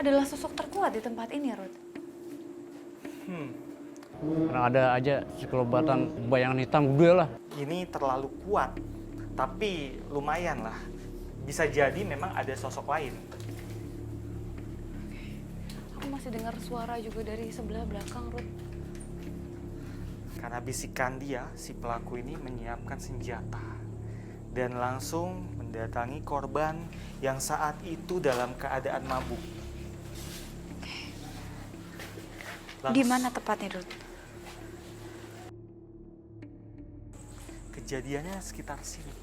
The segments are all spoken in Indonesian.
adalah sosok terkuat di tempat ini, Ruth. Karena ada aja sekelebatan bayangan hitam gede lah. Ini terlalu kuat, tapi lumayan lah. Bisa jadi memang ada sosok lain. Aku masih dengar suara juga dari sebelah belakang, Ruth. Karena bisikan dia, si pelaku ini menyiapkan senjata dan langsung mendatangi korban yang saat itu dalam keadaan mabuk. Di mana tepatnya, Ruth? Kejadiannya sekitar sini.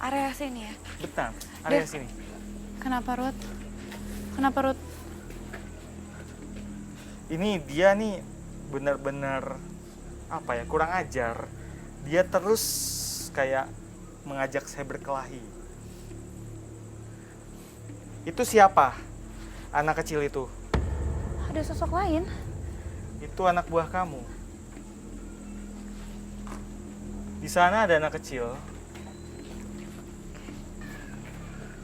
Area sini ya? Betul, area Dan- sini. Kenapa, Ruth? Kenapa, Ruth? Ini dia nih benar-benar apa ya, kurang ajar. Dia terus kayak mengajak saya berkelahi. Itu siapa? Anak kecil itu. Ada sosok lain? Itu anak buah kamu. Di sana ada anak kecil.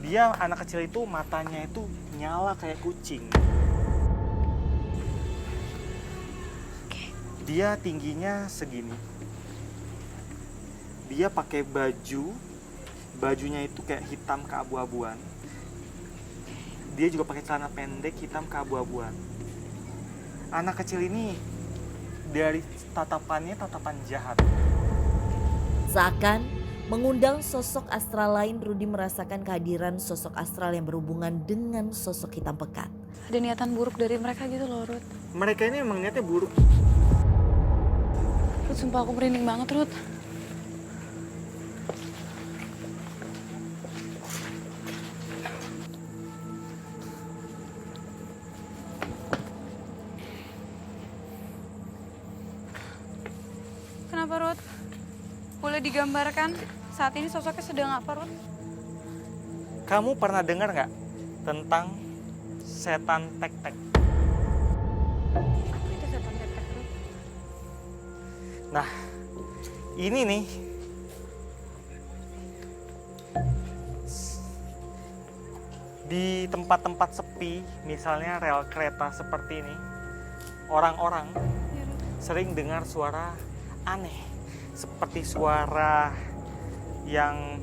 Dia anak kecil itu matanya itu nyala kayak kucing. Dia tingginya segini. Dia pakai baju, bajunya itu kayak hitam keabu-abuan. Dia juga pakai celana pendek hitam keabu-abuan. Anak kecil ini dari tatapannya tatapan jahat. Seakan mengundang sosok astral lain, Rudy merasakan kehadiran sosok astral yang berhubungan dengan sosok hitam pekat. Ada niatan buruk dari mereka gitu loh, Ruth. Mereka ini emang niatnya buruk. Ruth, sumpah aku merinding banget, Ruth. Kenapa, Ruth? Boleh digambarkan saat ini sosoknya sedang apa, Ruth? Kamu pernah dengar nggak tentang setan tek-tek? Apa itu setan tek-tek, Ruth? Nah, ini nih di tempat-tempat sepi, misalnya rel kereta seperti ini, orang-orang Ya, Ruth. sering dengar suara aneh, seperti suara yang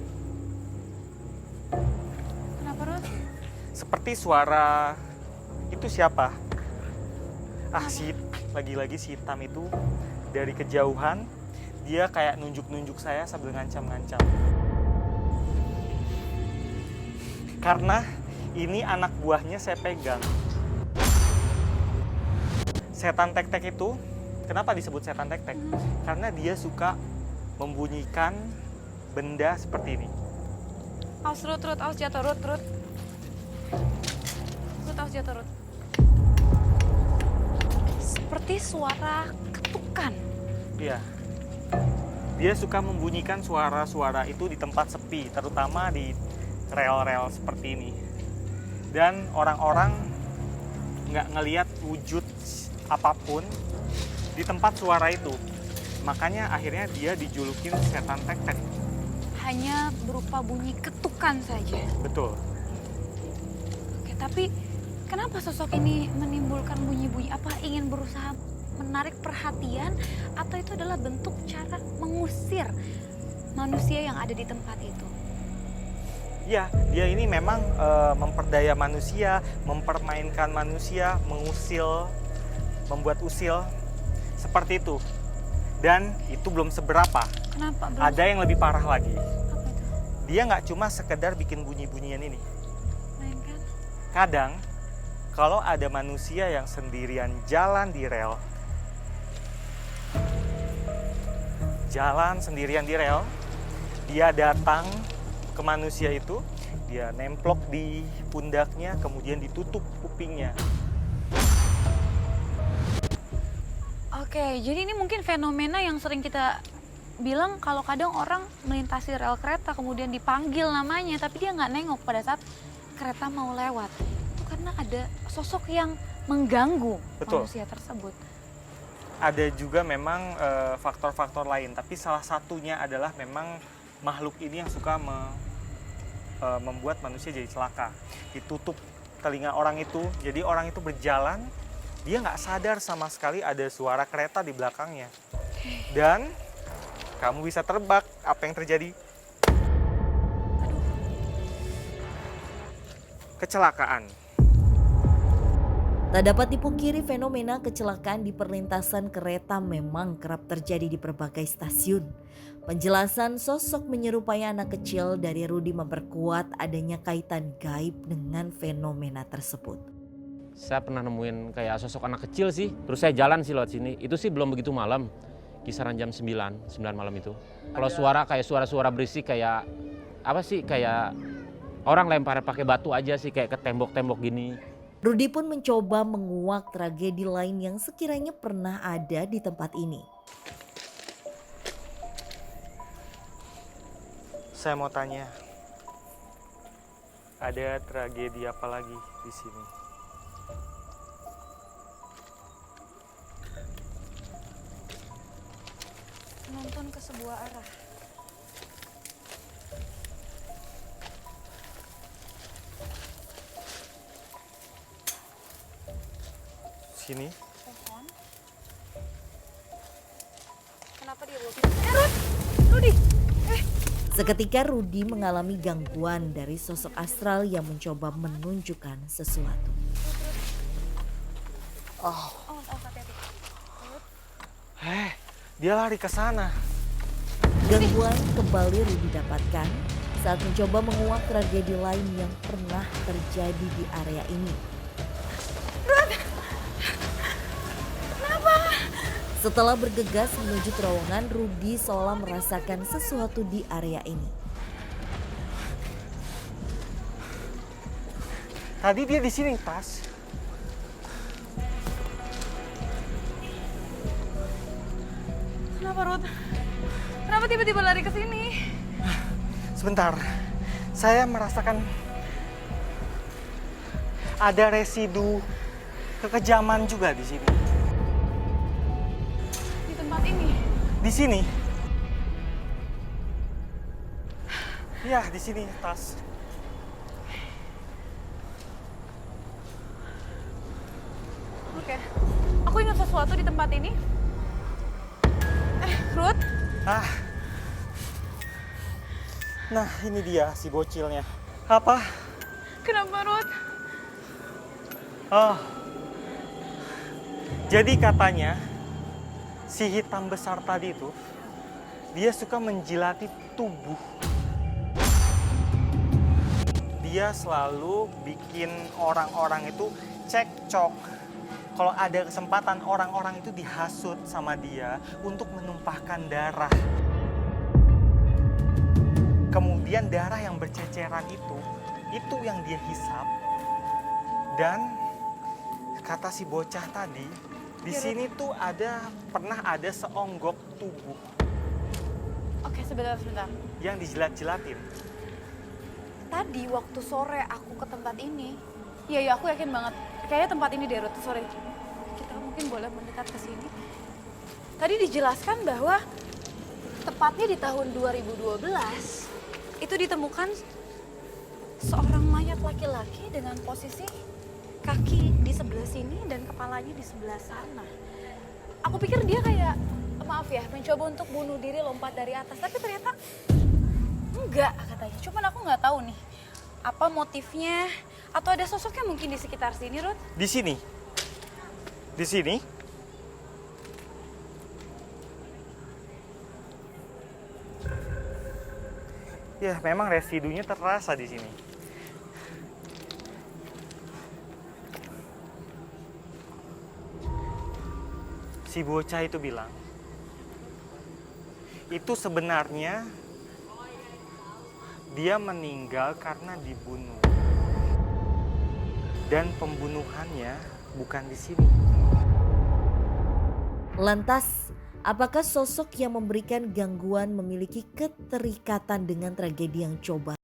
Kenapa, Ruth? seperti suara itu siapa? Lagi-lagi si hitam itu dari kejauhan dia kayak nunjuk-nunjuk saya sambil ngancam-ngancam. Karena ini anak buahnya saya pegang. Setan tek-tek itu, kenapa disebut setan tek-tek? Karena dia suka membunyikan benda seperti ini. Awas, Ruth, Ruth, awas jatuh, Ruth, Ruth. Ruth, awas jatuh, Ruth. Seperti suara ketukan. Iya. Dia suka membunyikan suara-suara itu di tempat sepi, terutama di rel-rel seperti ini. Dan orang-orang nggak ngelihat wujud apapun di tempat suara itu. Makanya akhirnya dia dijulukin setan tek-tek. Hanya berupa bunyi ketukan saja. Betul. Oke, tapi kenapa sosok ini menimbulkan bunyi-bunyi? Apa ingin berusaha menarik perhatian atau itu adalah bentuk cara mengusir manusia yang ada di tempat itu? Ya, dia ini memang memperdaya manusia, mempermainkan manusia, mengusil, membuat usil, seperti itu. Dan itu belum seberapa. Kenapa? Belum Ada yang lebih parah lagi. apa itu? Dia nggak cuma sekedar bikin bunyi-bunyian ini. Mainkan? Kadang, kalau ada manusia yang sendirian jalan di rel, dia datang ke manusia itu, dia nemplok di pundaknya, kemudian ditutup kupingnya. Oke, jadi ini mungkin fenomena yang sering kita bilang kalau kadang orang melintasi rel kereta kemudian dipanggil namanya tapi dia nggak nengok pada saat kereta mau lewat. Itu karena ada sosok yang mengganggu Betul. manusia tersebut. Ada juga memang faktor-faktor lain, tapi salah satunya adalah memang makhluk ini yang suka membuat manusia jadi celaka. Ditutup telinga orang itu. Jadi orang itu berjalan, dia nggak sadar sama sekali ada suara kereta di belakangnya. Dan kamu bisa terbak apa yang terjadi. Kecelakaan. Tak dapat dipungkiri fenomena kecelakaan di perlintasan kereta memang kerap terjadi di berbagai stasiun. Penjelasan sosok menyerupai anak kecil dari Rudy memperkuat adanya kaitan gaib dengan fenomena tersebut. Saya pernah nemuin kayak sosok anak kecil sih, terus saya jalan sih lewat sini. Itu sih belum begitu malam, kisaran jam 9 malam itu. Kalau suara kayak suara-suara berisik kayak apa sih, kayak orang lempar pakai batu aja sih, kayak ke tembok-tembok gini. Rudy pun mencoba menguak tragedi lain yang sekiranya pernah ada di tempat ini. Saya mau tanya, ada tragedi apa lagi di sini? Menonton ke sebuah arah. Sini? Pohon. Kenapa dia belum? Rudy! Seketika Rudy mengalami gangguan dari sosok astral yang mencoba menunjukkan sesuatu. Oh, Hati-hati. dia lari ke sana. Gangguan kembali Rudy dapatkan saat mencoba menguak tragedi lain yang pernah terjadi di area ini. Setelah bergegas menuju terowongan, Rudy seolah merasakan sesuatu di area ini. Tadi dia di sini, Tas. Kenapa, Ruth? Kenapa tiba-tiba lari ke sini? Sebentar, saya merasakan ada residu kekejaman juga di sini. Di tempat ini? Di sini? Ya, di sini, Tas. Oke. Aku ingat sesuatu di tempat ini. Ruth? Nah, ini dia si bocilnya. Apa? Kenapa, Ruth? Oh. Jadi katanya si hitam besar tadi itu dia suka menjilati tubuh. Dia selalu bikin orang-orang itu cekcok. Kalau ada kesempatan orang-orang itu dihasut sama dia untuk menumpahkan darah. Kemudian darah yang berceceran itu yang dia hisap. Dan kata si bocah tadi, di sini tuh pernah ada seonggok tubuh Oke, sebentar. yang dijilat-jilatin. Tadi waktu sore aku ke tempat ini, iya aku yakin banget. Kayaknya tempat ini deh, Ruth. Sorry. Kita mungkin boleh mendekat ke sini. Tadi dijelaskan bahwa tepatnya di tahun 2012 itu ditemukan seorang mayat laki-laki dengan posisi kaki di sebelah sini dan kepalanya di sebelah sana. Aku pikir dia kayak, maaf ya, mencoba untuk bunuh diri lompat dari atas. Tapi ternyata enggak katanya. Cuman aku nggak tahu nih apa motifnya atau ada sosoknya mungkin di sekitar sini, Ruth. Di sini? Di sini? Ya, memang residunya terasa di sini. Si bocah itu bilang, itu sebenarnya dia meninggal karena dibunuh. Dan pembunuhannya bukan di sini. Lantas, apakah sosok yang memberikan gangguan memiliki keterikatan dengan tragedi yang coba